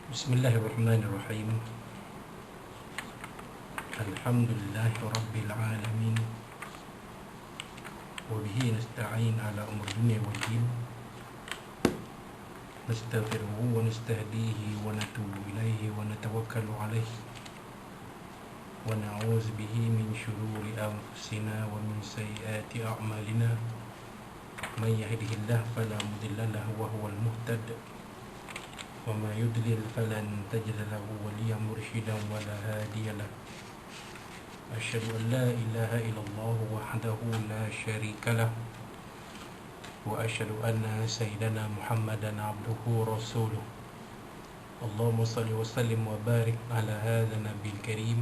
Bismillahirrahmanirrahim. Alhamdulillahi rabbil alamin. Wa bihi nasta'in ala umur dunya wal din. Nastaghfiruhu wa nastahdihi wa natubu ilayhi wa natawakkalu alayhi. Wa na'udzu bihi min shururi anfusina wa min sayyiati a'malina. Man yahdihillahu fala mudilla lahu wa huwal muhtad. وما يضلل فلن تجد له وليا مرشدا ولا هادي له أشهد أن لا إله إلا الله وحده لا شريك له وأشهد أن سيدنا محمدا عبده ورسوله اللهم صل وسلم وبارك على هذا النبي الكريم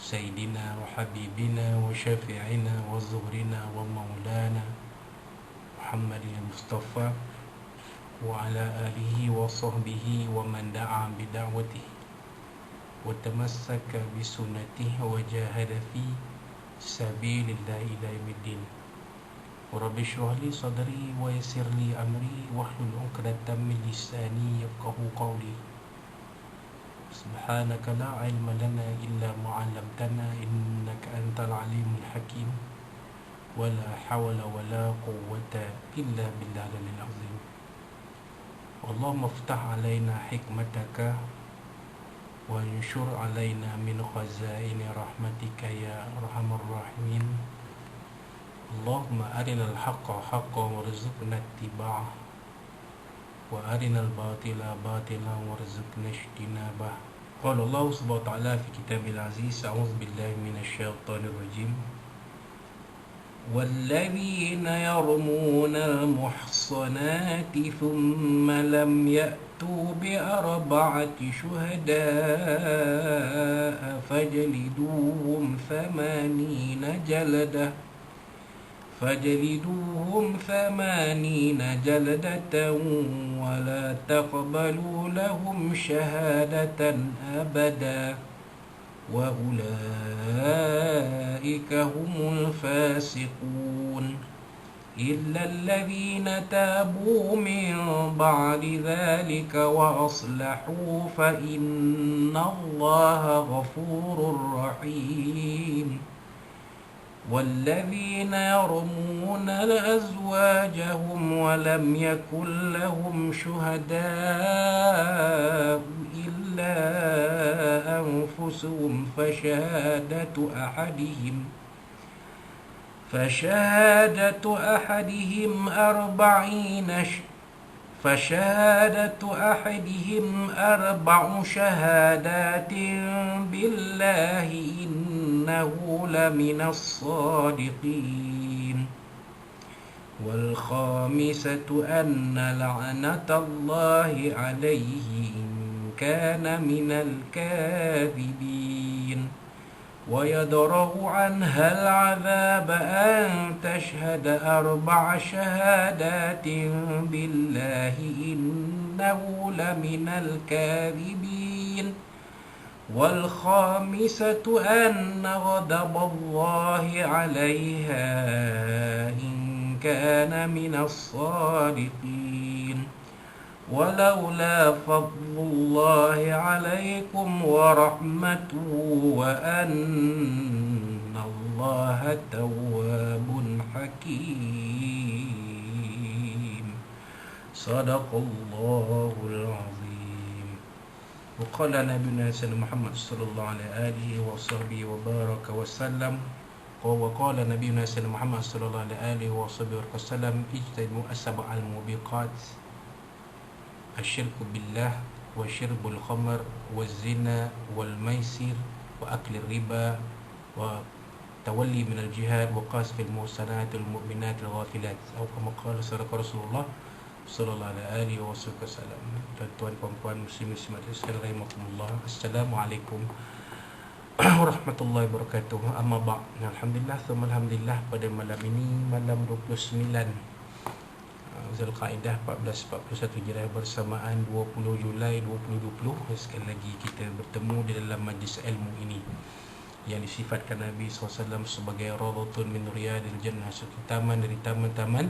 سيدنا وحبيبنا وشفيعنا وزهرنا ومولانا محمد المصطفى وعلى آله وصحبه ومن دعا بدعوته وتمسك بسنته وجاهد في سبيل الله إلى يوم الدين رب اشرح لي صدري ويسر لي أمري واحلل عقدة من لساني يفقهوا قولي سبحانك لا علم لنا إلا ما علمتنا إنك أنت العليم الحكيم ولا حول ولا قوة إلا بالله العلي العظيم اللهم افتح علينا حكمتك وانشر علينا من خزائن رحمتك يا أرحم الراحمين اللهم أرنا الحق حقا وارزقنا اتباعه وأرنا الباطل باطلا وارزقنا اجتنابه قال الله سبحانه وتعالى في كتابه العزيز أعوذ بالله من الشيطان الرجيم والذين يرمون المحصنات ثم لم يأتوا بأربعة شهداء فجلدوهم 80 جلدة ولا تقبلوا لهم شهادة أبدا وأولئك هم الفاسقون إلا الذين تابوا من بعد ذلك وأصلحوا فإن الله غفور رحيم والذين يرمون أزواجهم ولم يكن لهم شهداء إلا أنفسهم فشهادة أحدهم أربع شهادات بالله إنه لمن الصادقين والخامسة أن لعنة الله عليه إن كان من الكاذبين ويدرأ عنها العذاب أن تشهد 4 شهادات بالله إنه لمن الكاذبين والخامسة أن غضب الله عليها إن كان من الصادقين ولولا فضل الله عليكم ورحمته وأن الله تواب حكيم صدق الله العظيم وقال نبينا سيدنا محمد صلى الله عليه وصحبه وبارك وسلم وقال نبينا سيدنا محمد صلى الله عليه وصحبه وسلم اجتنبوا السبع الموبقات الشرك بالله وشرب الخمر والزنا والميسر وأكل الربا وتولي من الجهاد وقذف المحصنات المؤمنات الغافلات أو كما قال رسول الله sallallahu alaihi wasallam. Tuan-tuan puan-puan muslimin muslimat sekalian rahimakumullah. Assalamualaikum warahmatullahi wabarakatuh. Amma ba'd. Alhamdulillah thumma alhamdulillah, pada malam ini malam 29 Zulqaidah 1441 Hijrah bersamaan 20 Julai 2020. Sekali lagi kita bertemu di dalam majlis ilmu ini yang disifatkan Nabi SAW sebagai Radhatun min Riyadil Jannah, satu taman dari taman-taman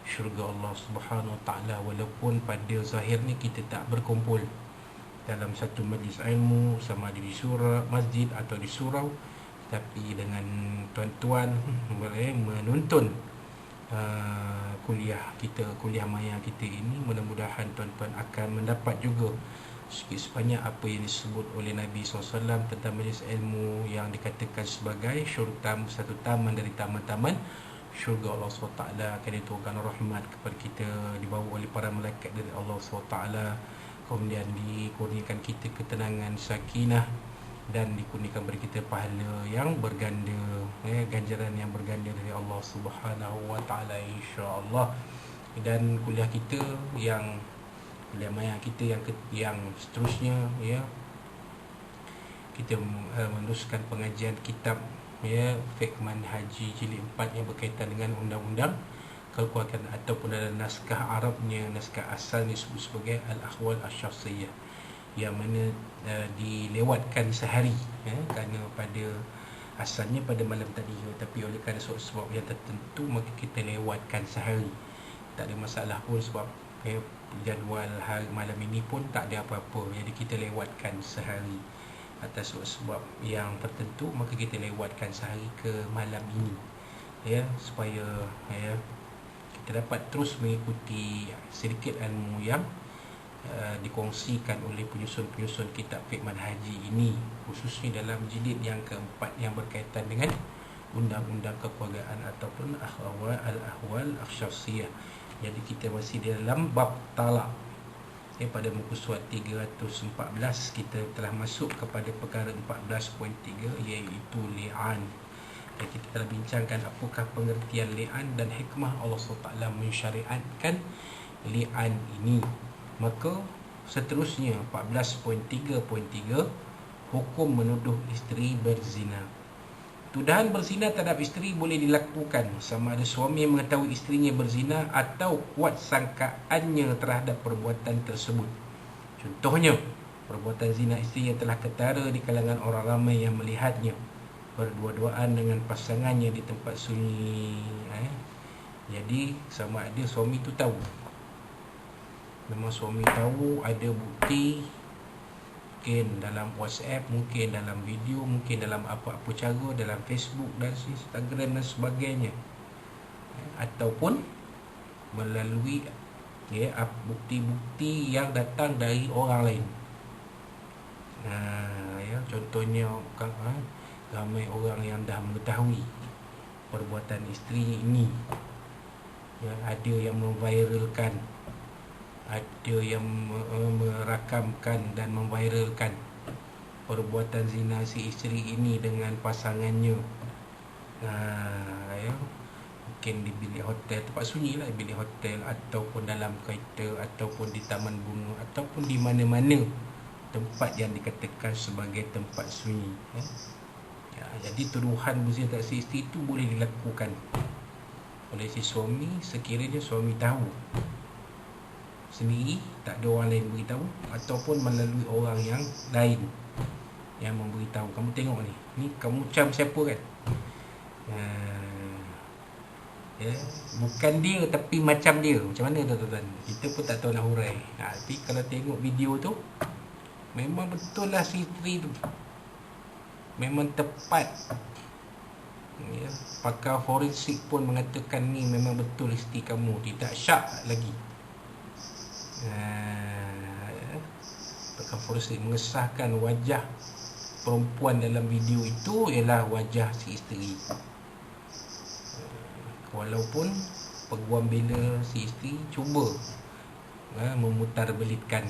syurga Allah Subhanahu Wa Taala. Walaupun pada zahir ni kita tak berkumpul, dalam satu majlis ilmu, sama ada di surau, masjid atau di surau, tapi dengan tuan-tuan boleh menonton kuliah maya kita ini. Mudah-mudahan tuan-tuan akan mendapat juga sikit sebanyak apa yang disebut oleh Nabi SAW tentang majlis ilmu yang dikatakan sebagai satu taman dari taman-taman syurga Allah SWT. Akan diturunkan rahmat kepada kita, dibawa oleh para malaikat dari Allah SWT, kemudian dikurniakan kita ketenangan, sakinah, dan dikurniakan bagi kita pahala yang berganda, ganjaran yang berganda dari Allah Subhanahu wa taala, insya-Allah. Dan kuliah maya kita yang seterusnya, kita meneruskan pengajian kitab Fiqh Manhaji jilid 4 yang berkaitan dengan undang-undang keluarga, ataupun dalam naskah Arabnya, naskah asalnya disebut sebagai Al-Ahwal Asy-Syakhsiyah, yang mana dilewatkan sehari, kerana pada asalnya pada malam tadi, tapi oleh kerana sebab yang tertentu maka kita lewatkan sehari. Tak ada masalah pun, sebab jadual hari malam ini pun tak ada apa-apa, jadi kita lewatkan sehari. Atas sebab yang tertentu maka kita lewatkan sehari ke malam ini, supaya kita dapat terus mengikuti sedikit ilmu yang dikongsikan oleh penyusun-penyusun kitab Fiqh Manhaji ini, khususnya dalam jilid yang keempat yang berkaitan dengan undang-undang kekeluargaan ataupun Al-Ahwal Asy-Syakhsiyah. Jadi kita masih dalam bab talak. Pada muka surat 314 kita telah masuk kepada perkara 14.3, iaitu li'an. Dan kita telah bincangkan apakah pengertian li'an dan hikmah Allah SWT mensyariatkan li'an ini. Maka seterusnya 14.3.3, hukum menuduh isteri berzina. Tuduhan berzina terhadap isteri boleh dilakukan sama ada suami mengetahui isterinya berzina atau kuat sangkaannya terhadap perbuatan tersebut. Contohnya, perbuatan zina isteri yang telah ketara di kalangan orang ramai yang melihatnya berdua-duaan dengan pasangannya di tempat sunyi. Jadi sama ada suami itu tahu. Memang suami tahu, ada bukti, mungkin dalam WhatsApp, mungkin dalam video, mungkin dalam apa-apa cara, dalam Facebook dan Instagram dan sebagainya, ataupun melalui bukti-bukti yang datang dari orang lain. Contohnya ramai orang yang dah mengetahui perbuatan isteri ini, ada yang memviralkan, ada yang merakamkan dan memviralkan perbuatan zina si isteri ini dengan pasangannya. Mungkin di bilik hotel, tempat sunyi lah, bilik hotel, ataupun dalam kereta, ataupun di taman bunga, ataupun di mana-mana tempat yang dikatakan sebagai tempat sunyi. Jadi tuduhan berzina terhadap si isteri itu boleh dilakukan oleh si suami sekiranya suami tahu sendiri, tak ada orang lain beritahu, ataupun melalui orang yang lain yang memberitahu. Kamu tengok ni kamu macam siapa kan? Bukan dia tapi macam dia. Macam mana tuan-tuan? Kita pun tak tahu nak hurai. Tapi kalau tengok video tu, memang betul lah si isteri tu, memang tepat. Pakar forensik pun mengatakan ni memang betul isteri kamu, tidak syak lagi. Pakar forensik mengesahkan wajah perempuan dalam video itu ialah wajah si isteri. Walaupun peguam bela si isteri cuba memutarbelitkan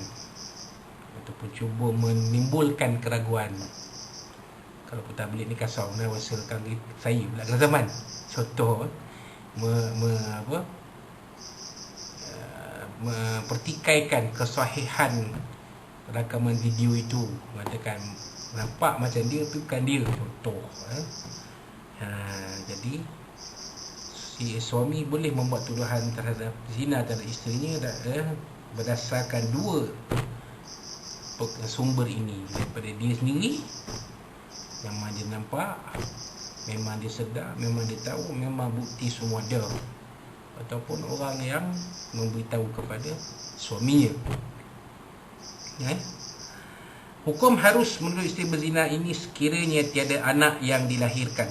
ataupun cuba menimbulkan keraguan. Kalau putar belit ni kasar, wasilkan saya pula kena zaman. Contoh mempertikaikan kesahihan rakaman video itu, mengatakan nampak macam dia tu bukan dia, contoh. Jadi si suami boleh membuat tuduhan terhadap zina terhadap isterinya berdasarkan dua sumber ini, daripada dia sendiri, memang dia nampak, memang dia sedar, memang dia tahu, memang bukti semua ada, ataupun orang yang memberitahu kepada suaminya. Hukum harus menuduh isteri berzina ini sekiranya tiada anak yang dilahirkan.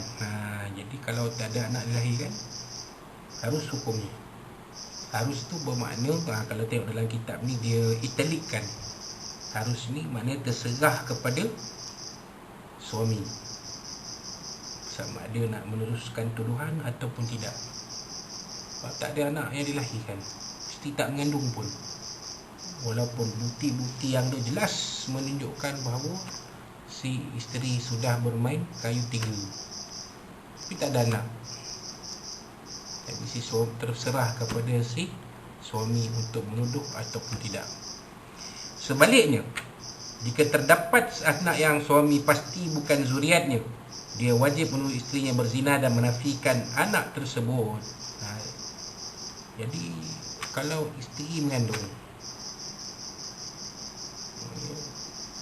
Jadi kalau tiada anak dilahirkan, harus hukumnya. Harus tu bermakna, kalau tengok dalam kitab ni dia italikkan. Harus ni maknanya terserah kepada suami, sama ada nak meneruskan tuduhan ataupun tidak. Sebab tak ada anak yang dilahirkan, isteri tak mengandung pun, walaupun bukti-bukti yang jelas menunjukkan bahawa si isteri sudah bermain kayu tiga, tapi tak ada anak. Jadi si suami terserah kepada si suami untuk menuduh ataupun tidak. Sebaliknya, jika terdapat anak yang suami pasti bukan zuriatnya, dia wajib menuduh isterinya berzina dan menafikan anak tersebut. Jadi kalau isteri mengandung,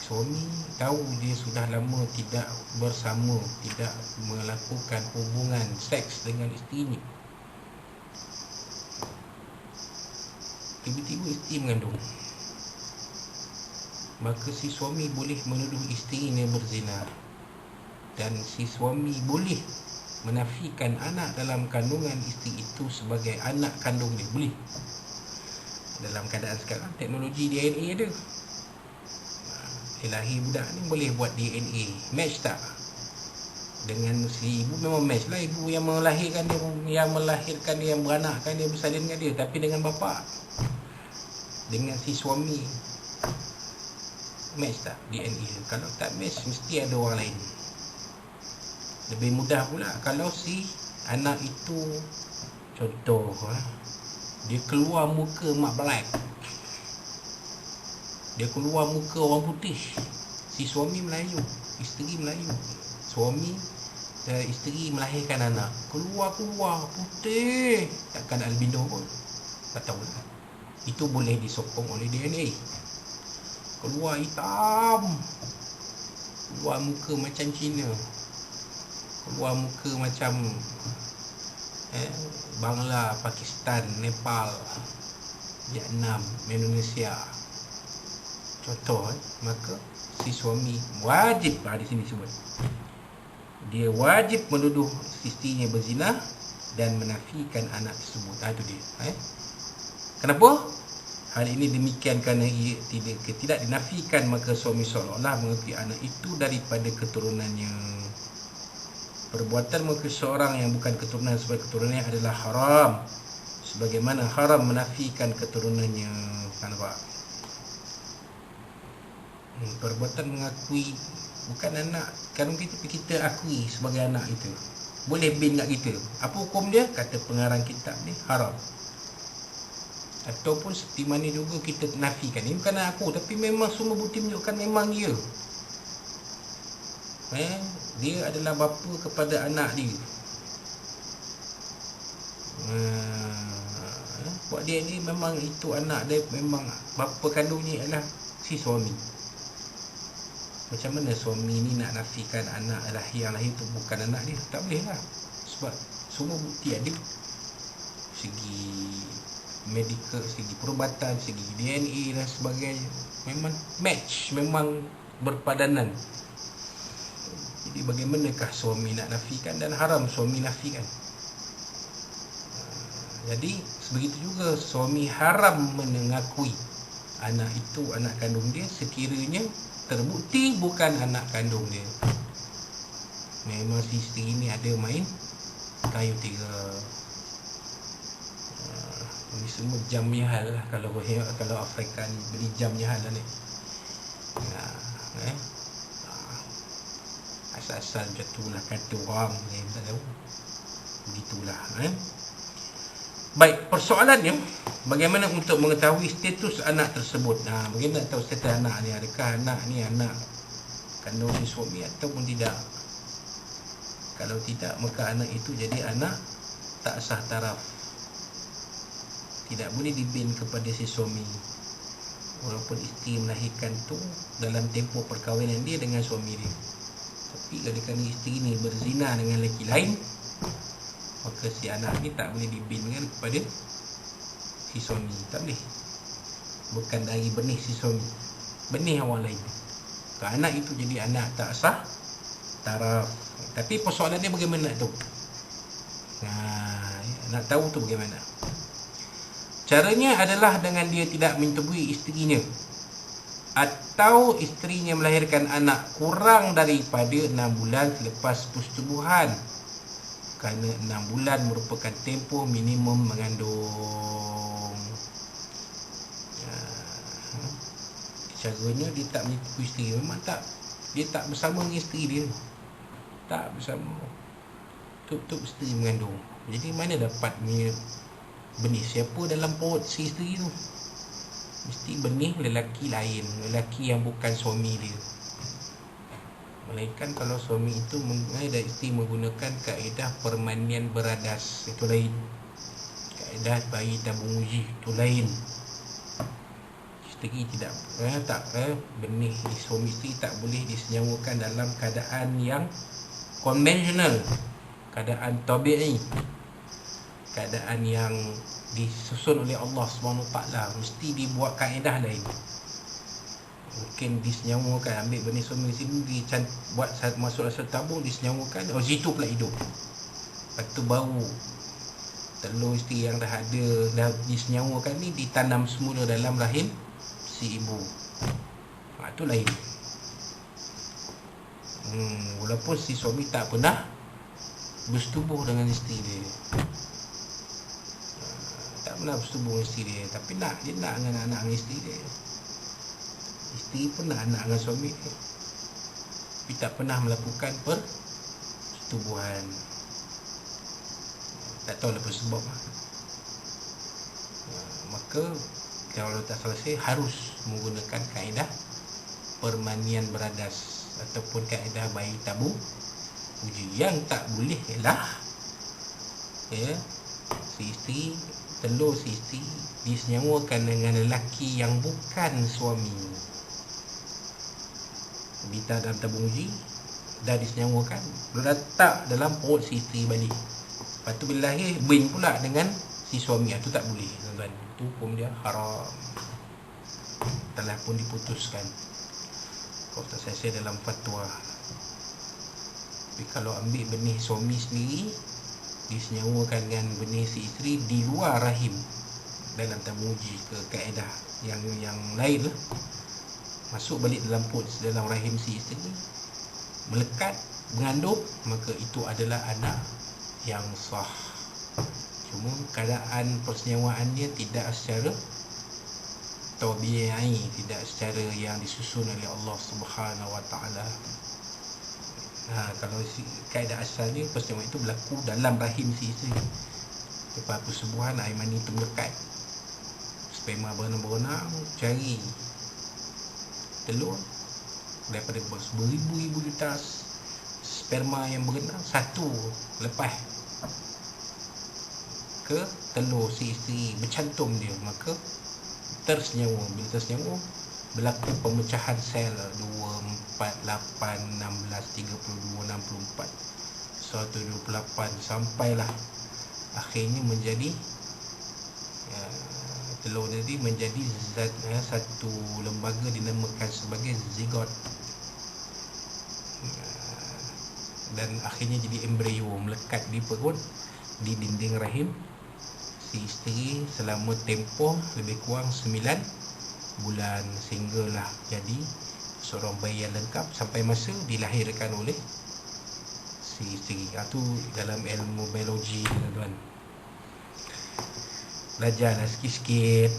suami tahu dia sudah lama tidak bersama, tidak melakukan hubungan seks dengan isterinya, tiba-tiba isteri mengandung, maka si suami boleh menuduh isterinya berzina, dan si suami boleh menafikan anak dalam kandungan isteri itu sebagai anak kandung dia. Boleh. Dalam keadaan sekarang teknologi DNA ada. Dia lahir budak ni boleh buat DNA, match tak dengan si ibu, memang match lah. Ibu yang melahirkan dia, yang beranakkan dia, bersalin dengan dia. Tapi dengan bapa, dengan si suami, match tak DNA? Kalau tak match, mesti ada orang lain. Lebih mudah pula kalau si anak itu, contoh, dia keluar muka mak black, dia keluar muka orang putih. Si suami Melayu, isteri Melayu. Isteri melahirkan anak, keluar putih, takkan albino pun, tak tahu lah. Itu boleh disokong oleh DNA. Keluar hitam, keluar muka macam Cina, keluar muka macam Bangla, Pakistan, Nepal, Vietnam, Indonesia, contoh. Maka si suami wajib, di sini sebut, dia wajib menuduh isterinya berzina dan menafikan anak tersebut. Itu dia. Kenapa? Hal ini demikian kerana ia tidak dinafikan, maka suami seolah-olah mengakui anak itu daripada keturunannya. Perbuatan mengakui seorang yang bukan keturunan sebagai keturunannya adalah haram, sebagaimana haram menafikan keturunannya. Nampak? Perbuatan mengakui bukan anak, kalau kita akui sebagai anak itu, boleh bin kat kita. Apa hukum dia? Kata pengarang kitab ni, haram. Ataupun seperti mana juga kita nafikan, ini bukan aku, tapi memang semua bukti menunjukkan memang dia. Dia adalah bapa kepada anak dia. Buat dia ni memang itu anak dia, memang bapa kandungnya adalah si suami. Macam mana suami ni nak nafikan anak yang lahir tu bukan anak dia? Tak boleh lah. Sebab semua bukti ada. Segi medical, segi perubatan, segi DNA dan sebagainya, memang match, memang berpadanan. Jadi bagaimanakah suami nak nafikan? Dan haram suami nafikan. Jadi begitu juga suami haram mengakui anak itu anak kandung dia sekiranya terbukti bukan anak kandung dia. Memang si isteri ni ada main kayu tiga. Ini semua jam nyahal lah. Kalau Afrika ni beli jam nyahal lah ni. Asal-asal macam tu lah kata orang ni, tak tahu. Begitulah. Baik, persoalannya bagaimana untuk mengetahui status anak tersebut? Bagaimana nak tahu status anak ni? Adakah anak ni anak kandung si suami ataupun tidak? Kalau tidak, maka anak itu jadi anak tak sah taraf, tidak boleh dibin kepada si suami, walaupun isteri melahirkan tu dalam tempoh perkahwinan dia dengan suami dia. Tapi kerana isteri ni berzina dengan lelaki lain, maka si anak ni tak boleh dibinkan kepada si suami. Tak boleh. Bukan dari benih si suami, benih orang lain. Kalau anak itu jadi anak tak sah taraf. Tapi persoalan dia bagaimana tu? Nak tahu tu bagaimana? Caranya adalah dengan dia tidak menyetubui isterinya, atau isterinya melahirkan anak kurang daripada 6 bulan selepas persetubuhan, kerana 6 bulan merupakan tempoh minimum mengandung. Caranya dia tak menyetubui isteri. Memang tak, dia tak bersama dengan isteri dia, tak bersama, tutup isteri mengandung. Jadi mana dapat benih siapa dalam perut si isteri tu? Mesti benih lelaki lain, lelaki yang bukan suami dia. Melainkan kalau suami itu dan isteri menggunakan kaedah permanian beradas, itu lain. Kaedah bayi tabung uji, itu lain. Isteri tidak benih suami isteri tak boleh disenyawakan dalam keadaan yang konvensional, keadaan tabi'i, keadaan yang disusun oleh Allah SWT. Mesti dibuat kaedah lain. Mungkin disenyawakan, ambil benih suami sini, buat masuk asal tabung, disenyawakan, situ pula hidup. Lepas tu baru telur isteri yang dah ada, dah disenyawakan ni ditanam semula dalam rahim si ibu. Itu lain. Walaupun si suami tak pernah bersetubuh dengan isteri dia, tak pernah bersetubuh dengan isteri dia, tapi dia nak dengan anak dengan isteri dia. Isteri pun nak anak dengan suami dia, tapi tak pernah melakukan persetubuhan. Tak tahu apa sebab. Maka kalau tak salah saya, harus menggunakan kaedah permanian beradas ataupun kaedah bayi tabung uji. Yang tak boleh ialah si isteri, telur si isteri disenyawakan dengan lelaki yang bukan suami. Bita dalam tabung uji dah disenyawakan, letak dalam perut si isteri balik. Lepas tu bila lahir bin pula dengan si suami, itu tak boleh, tuan-tuan. Itu hukum dia haram, telah pun diputuskan kalau tak saya dalam fatwa. Tapi kalau ambil benih suami sendiri, disenyawakan dengan benih si isteri di luar rahim, dalam tabung uji ke kaedah yang lain lah, masuk balik dalam perut, dalam rahim si isteri, melekat, mengandung, maka itu adalah anak yang sah. Cuma keadaan persenyawaannya tidak secara tabi'i, tidak secara yang disusun oleh Allah Subhanahu Wa Taala. Kalau kaedah asalnya persenyawaan itu berlaku dalam rahim si isteri. Lepas persetubuhan, air mani itu melekat, sperma berenang-berenang cari telur, daripada beribu-ribu juta sperma yang berenang, satu lepas ke telur si isteri, bercantum dia, maka tersenyawa. Bila tersenyawa, berlaku pemecahan sel 2, 4, 8, 16, 32, 64, 128, sampailah akhirnya menjadi telur tadi menjadi satu lembaga dinamakan sebagai zigot, dan akhirnya jadi embrio, melekat di perut, di dinding rahim si isteri selama tempoh lebih kurang 9 bulan, sehinggalah jadi seorang bayi yang lengkap sampai masa dilahirkan oleh si isteri. Itu dalam ilmu biologi, tuan-tuan. Belajarlah sikit-sikit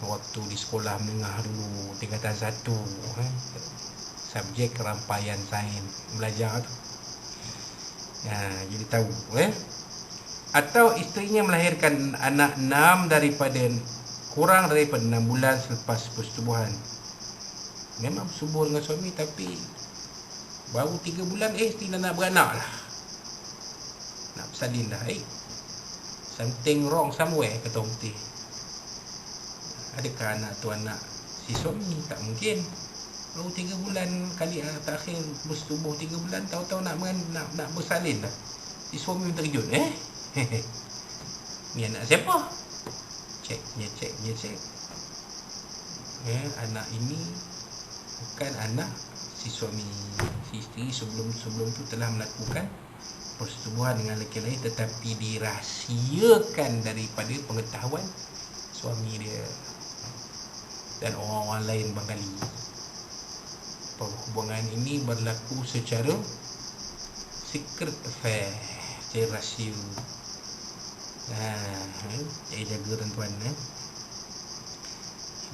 waktu di sekolah menengah dulu, tingkatan 1, subjek rangkaian sains, belajar tu. Jadi tahu. Atau isterinya melahirkan anak kurang daripada 6 bulan selepas persetubuhan. Memang bersetubuh dengan suami, tapi baru 3 bulan isteri dah nak beranak lah, nak bersalin dah. Something wrong somewhere, kata orang putih. Adakah anak tu anak si suami? Tak mungkin. Baru 3 bulan kali terakhir bersetubuh 3 bulan, tahu-tahu nak bersalin dah. Si suami pun terkejut. Ni anak siapa? Cek. Anak ini bukan anak si suami. Si isteri sebelum tu telah melakukan persetubuhan dengan lelaki lain, tetapi dirahsiakan daripada pengetahuan suami dia dan orang-orang lain barangkali. Perhubungan ini berlaku secara secret affair, secara rahsia. Jadi jaga tuan-tuan,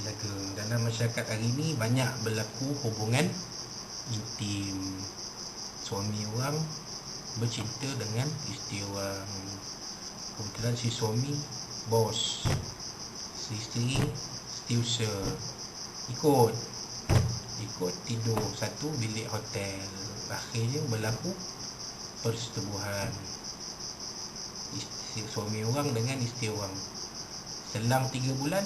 jaga. Dalam masyarakat hari ini banyak berlaku hubungan intim. Suami orang bercinta dengan isteri orang. Kebetulan si suami bos, si isteri setiausaha, ikut tidur satu bilik hotel. Akhirnya berlaku persetubuhan suami orang dengan isteri orang. Selang 3 bulan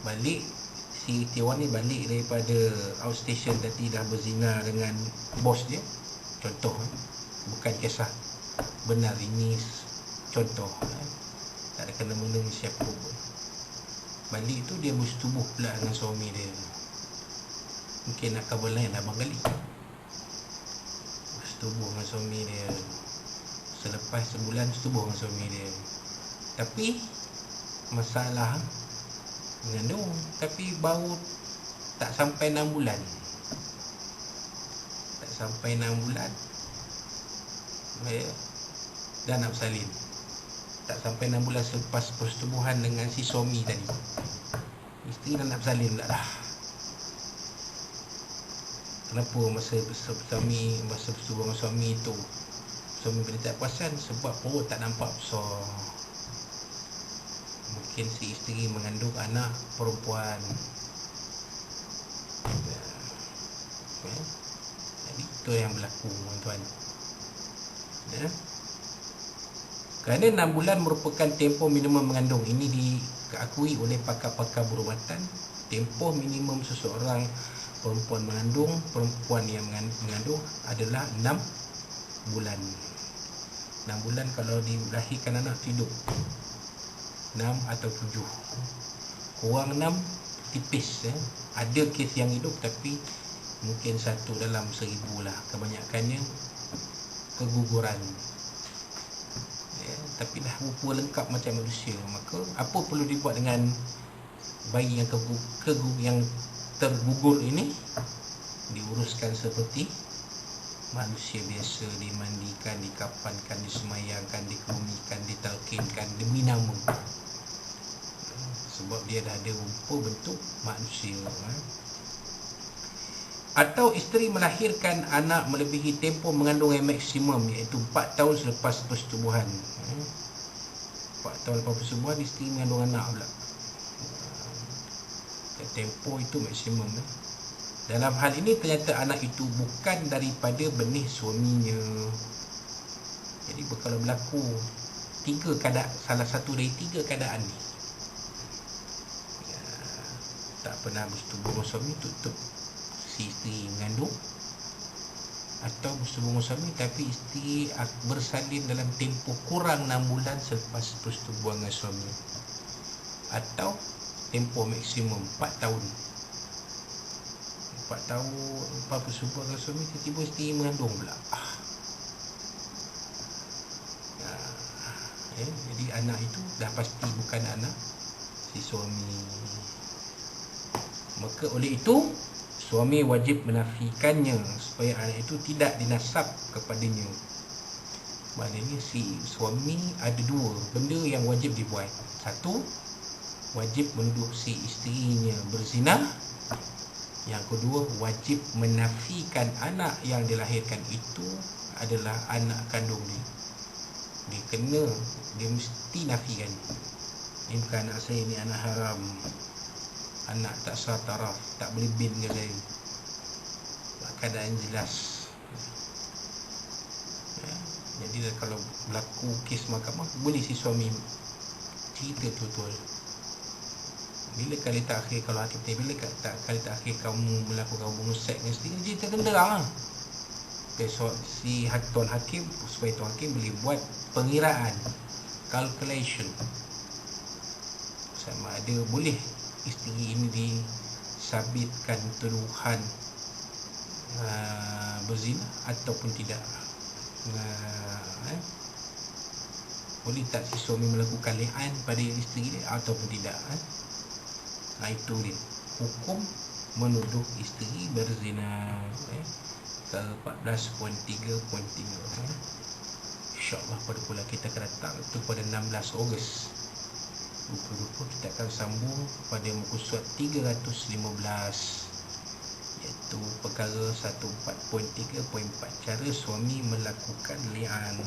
balik, si isteri orang ni balik daripada outstation tadi, dah berzina dengan bos dia. Contoh, bukan kisah benar, ini contoh, tak ada kena-mena siapa pun. Balik tu dia bersetubuh pula dengan suami dia. Mungkin nak kabar lain abang kali bersetubuh dengan suami dia. Selepas sebulan setubuh dengan suami dia. Tapi masalah mengandung, tapi baru tak sampai 6 bulan. Tak sampai 6 bulan dah nak bersalin. Tak sampai 6 bulan selepas persetubuhan dengan si suami tadi, isteri dah nak bersalin pula dah. Kenapa masa bersetubuh dengan suami tu suami boleh tak perasan? Sebab perut tak nampak besar. Mungkin si isteri mengandung anak perempuan. Jadi itu yang berlaku, tuan-tuan. Kerana 6 bulan merupakan tempoh minimum mengandung. Ini diakui oleh pakar-pakar berubatan. Tempoh minimum seseorang perempuan yang mengandung adalah 6 bulan. 6 bulan kalau dilahirkan anak hidup, 6 atau 7. Kurang 6 tipis. Ada kes yang hidup, tapi mungkin 1 dalam 1000 lah. Kebanyakannya keguguran. Tapi dah rupa lengkap macam manusia. Maka apa perlu dibuat dengan bayi yang tergugur ini? Diuruskan seperti manusia biasa, dimandikan, dikafankan, disemayangkan, dikebumikan, ditalkinkan demi nama. Sebab dia dah ada rupa bentuk manusia. Atau isteri melahirkan anak melebihi tempoh mengandung yang maksimum, iaitu 4 tahun selepas persetubuhan. 4 tahun lepas persetubuhan isteri mengandung anak pula. Tempoh itu maksimum. Dalam hal ini ternyata anak itu bukan daripada benih suaminya. Jadi kalau berlaku salah satu dari 3 keadaan ni, tak pernah bersetubuh dengan suami, tutup si isteri mengandung, atau bersetubuh dengan suami tapi isteri bersalin dalam tempoh kurang 6 bulan selepas persetubuhan dengan suami, atau tempoh maksimum 4 tahun. 4 tahun lepas persetubuhan dengan suami, tiba-tiba isteri mengandung pula. Jadi anak itu dah pasti bukan anak si suami. Maka oleh itu suami wajib menafikannya supaya anak itu tidak dinasab kepadanya. Maknanya si suami ada 2 benda yang wajib dibuat. 1, wajib menuduh si isterinya berzina. Yang kedua, wajib menafikan anak yang dilahirkan itu adalah anak kandung dia. Dia mesti nafikan. Ini bukan anak saya, ni anak haram, anak tak sah taraf, tak boleh bin ke saya. Keadaan jelas. Jadi kalau berlaku kes mahkamah, boleh si suami cerita betul-betul. Bila kali terakhir, kalau hakim tanya, bila kali terakhir kamu melakukan hubungan seks dengan isteri, dia tergenderang lah. Besok si tuan hakim, supaya tuan hakim boleh buat pengiraan, calculation, sama ada boleh isteri ini sabitkan tuduhan berzina ataupun tidak. Boleh tak si suami melakukan li'an pada isteri dia ataupun tidak. Itu dia hukum menuduh isteri berzina. Ke 14.3.3. InsyaAllah pada bulan kita akan datang, itu pada 16 Ogos 2020 kita akan sambung pada muka surat 315, iaitu perkara 14.3.4, cara suami melakukan li'an.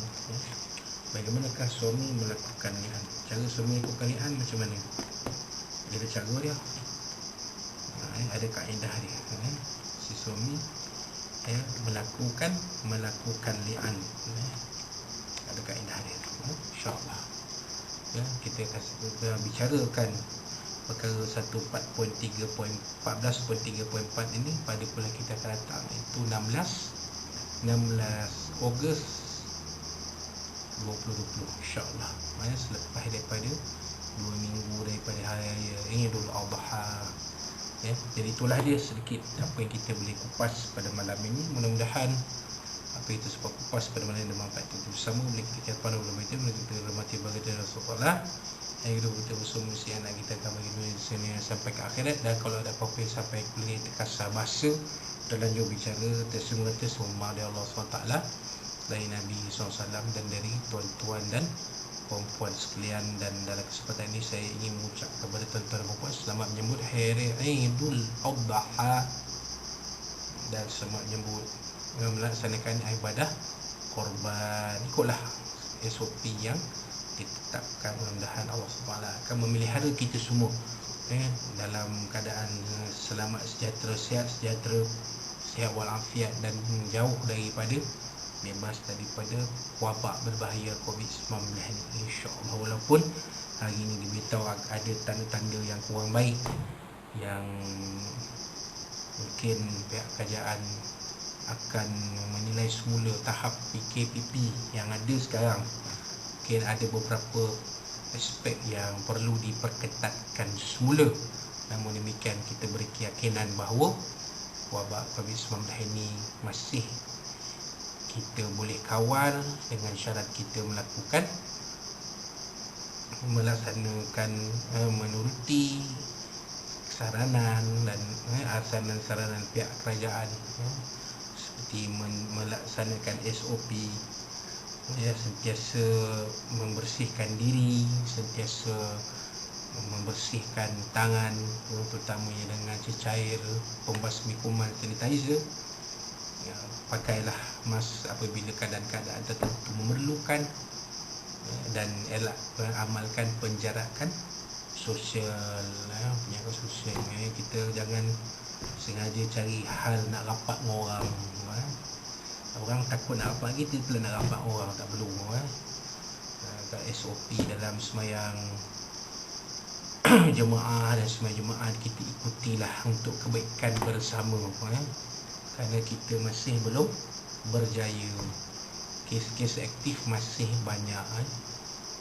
Bagaimanakah suami melakukan li'an? Cara suami melakukan li'an macam mana? Dia ada cara dia, ada kaedah dia. Si suami melakukan li'an, ada kaedah dia. InsyaAllah kita bicarakan perkara 14.3.4 ini pada bulan kita akan datang, itu 16 Ogos 2020 insyaAllah. Selepas daripada 2 minggu daripada hari raya Idul Adha. Jadi itulah dia sedikit apa yang kita boleh kupas pada malam ini. Mudah-mudahan apa itu sebab kupas pada malam ini bermanfaat untuk bersama. Boleh kita pandang ulama itu, boleh kita hormati baginda Rasulullah. Yang hidup kita bersama si anak kita akan bagi dunia di sini sampai ke akhirat. Dan kalau ada apa-apa yang sampai kulit terkasar bahasa dalam jauh bicara, tersungguh semua dari Allah SWT, dari Nabi SAW, dan dari tuan-tuan dan perempuan sekalian. Dan dalam kesempatan ini saya ingin mengucap kepada tuan-tuan dan perempuan selamat menyambut Hari Idul Adha, dan selamat menyambut melaksanakan ibadah korban. Ikutlah SOP yang ditetapkan. Mudah-mudahan Allah SWT akan memelihara kita semua dalam keadaan selamat sejahtera, sihat sejahtera, sihat walafiat, dan jauh daripada bebas daripada wabak berbahaya COVID-19 ini, insyaAllah. Walaupun hari ini diberitahu ada tanda-tanda yang kurang baik, yang mungkin pihak kerajaan akan menilai semula tahap PKPP yang ada sekarang. Mungkin ada beberapa aspek yang perlu diperketatkan semula. Namun demikian, kita beri keyakinan bahawa wabak COVID-19 ini masih kita boleh kawal dengan syarat kita melaksanakan menuruti saranan dan saranan pihak kerajaan, seperti melaksanakan SOP, sentiasa membersihkan diri, sentiasa membersihkan tangan, terutamanya dengan cecair pembasmi kuman, sanitizer. Pakailah mask apabila keadaan-keadaan tertentu memerlukan, dan elak amalkan penjarakan sosial. Penjagaan sosial, kita jangan sengaja cari hal nak rapat dengan orang. Orang takut nak rapat kita, pula nak rapat orang, tak perlu. SOP dalam semayang jemaah dan semayang jemaah kita ikutilah untuk kebaikan bersama. Kerana kita masih belum berjaya, kes-kes aktif masih banyak.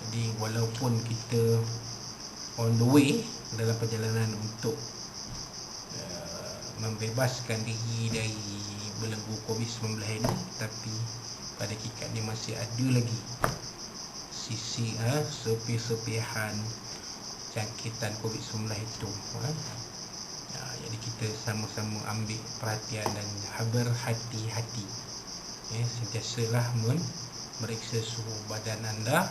Jadi walaupun kita on the way dalam perjalanan untuk membebaskan diri dari belenggu COVID-19 ini, tapi pada hakikatnya masih ada lagi sisi sepi-sepihan jangkitan COVID-19 itu. Jadi kita sama-sama ambil perhatian dan berhati-hati. Sentiasalah memeriksa suhu badan anda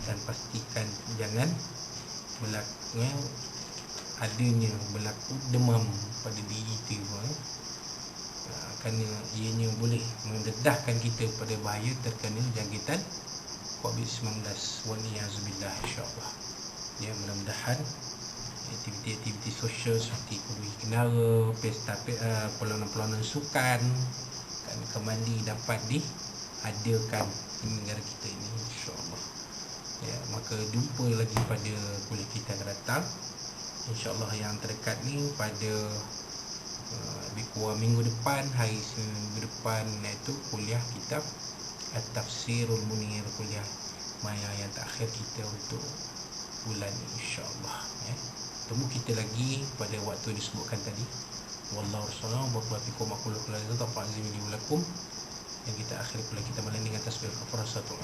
dan pastikan jangan berlaku demam pada diri kita, kerana ianya boleh mendedahkan kita pada bahaya terkena jangkitan COVID-19. Waliyazubillah, insyaAllah. Mudah-mudahan aktiviti-aktiviti sosial seperti kunjungi kenara, pesta perlawanan-perlawanan sukan, kembali dapat diadakan di negara kita ini, insyaAllah. Maka jumpa lagi pada kuliah kita akan datang, insyaAllah, yang terdekat ni pada lebih kurang minggu depan, hari minggu depan, iaitu kuliah kitab At-Tafsirul Munir, kuliah maya yang terakhir kita untuk bulan ni, insyaAllah. Temu kita lagi pada waktu disebutkan tadi. Wallahu a'lam bishawab. Aqulu qawli hadza wa a'udzu lakum. Yang kita akhiri pula kita malam dengan tasbih kafaratul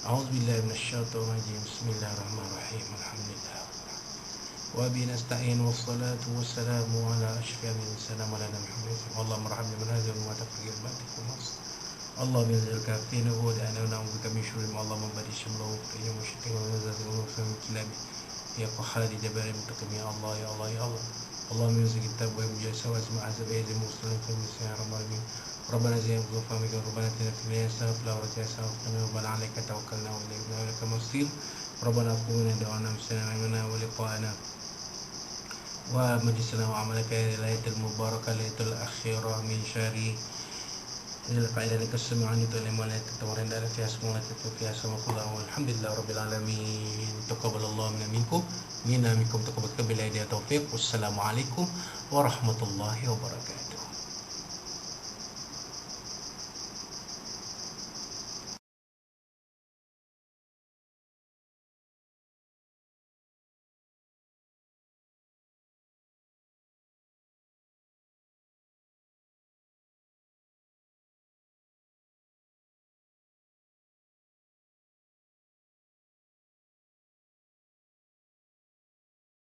A'udzu billahi minasyaitonir rajim. Bismillahirrahmanirrahim. Alhamdulillah. Wa bi nasta'in wassalatu wassalamu ala asyrafil mursalin wa ala Muhammadin. Allahumma arhamna min hadhihi wa tafaqir ba'dakum. Allah min al-kafina wa ana na'udzuka min syurri ma Allahumma bari syamlahu ya musyrikin wa nazazil wa kilami ya qahhar jabari mutaqim ya Allah ya Allah ya Allah. اللهم يرزق الكتاب ويبجى سوى اسمع عزب ايدي المسلمين في المسيح رب العالمين ربنا زين بفهمك ربنا اتنا في الدنيا حسنه وفي الاخره حسنه وقنا ربنا عليك توكلنا واليك المصير ربنا اغفر دعوانا وسلامنا ولقاءنا ومجلسنا وعملك يا ليله المباركه ليله الاخيره من شهر القاعده لك السمع عن يطلع ولا تتورن على فيها اسمه ولا فيها اسمه الله والحمد لله رب العالمين تقبل الله منا منكم تقبل بالله التوفيق والسلام عليكم ورحمة الله وبركاته.